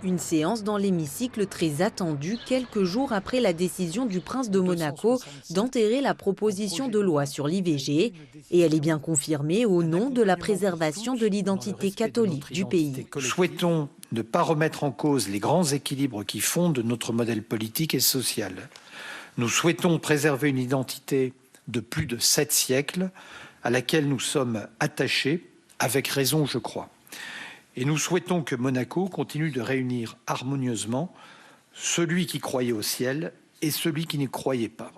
Une séance dans l'hémicycle très attendue quelques jours après la décision du prince de Monaco d'enterrer la proposition de loi sur l'IVG. Et elle est bien confirmée au nom de la préservation de l'identité catholique du pays. Nous souhaitons ne pas remettre en cause les grands équilibres qui fondent notre modèle politique et social. Nous souhaitons préserver une identité de plus de 7 siècles à laquelle nous sommes attachés, avec raison je crois. Et nous souhaitons que Monaco continue de réunir harmonieusement celui qui croyait au ciel et celui qui n'y croyait pas.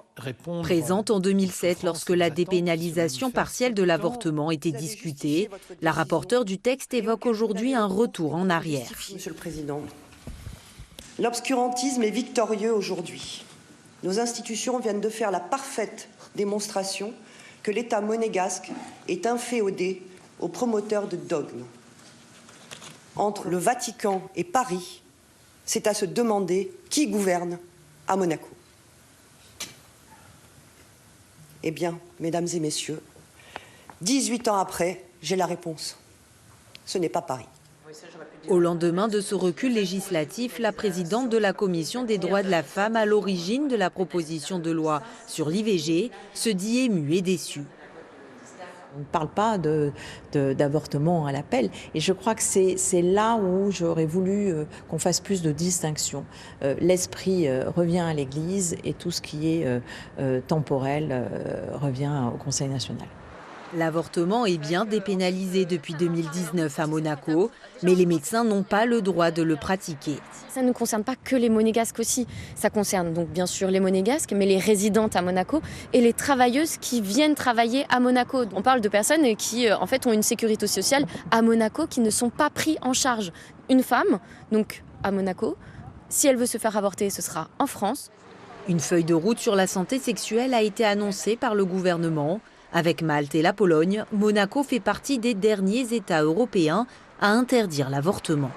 Présente en 2007 lorsque la dépénalisation partielle de l'avortement était discutée, la rapporteure du texte évoque aujourd'hui un retour en arrière. Monsieur le Président, l'obscurantisme est victorieux aujourd'hui. Nos institutions viennent de faire la parfaite démonstration que l'État monégasque est inféodé aux promoteurs de dogmes. Entre le Vatican et Paris, c'est à se demander qui gouverne à Monaco. Eh bien, mesdames et messieurs, 18 ans après, j'ai la réponse. Ce n'est pas Paris. Au lendemain de ce recul législatif, la présidente de la Commission des droits de la femme à l'origine de la proposition de loi sur l'IVG se dit émue et déçue. On ne parle pas d'avortement à l'appel. Et je crois que c'est là où j'aurais voulu qu'on fasse plus de distinction. L'esprit revient à l'Église et tout ce qui est temporel revient au Conseil national. L'avortement est bien dépénalisé depuis 2019 à Monaco, mais les médecins n'ont pas le droit de le pratiquer. Ça ne concerne pas que les monégasques aussi. Ça concerne donc bien sûr les monégasques, mais les résidentes à Monaco et les travailleuses qui viennent travailler à Monaco. On parle de personnes qui en fait ont une sécurité sociale à Monaco qui ne sont pas pris en charge. Une femme, donc à Monaco, si elle veut se faire avorter, ce sera en France. Une feuille de route sur la santé sexuelle a été annoncée par le gouvernement. Avec Malte et la Pologne, Monaco fait partie des derniers États européens à interdire l'avortement.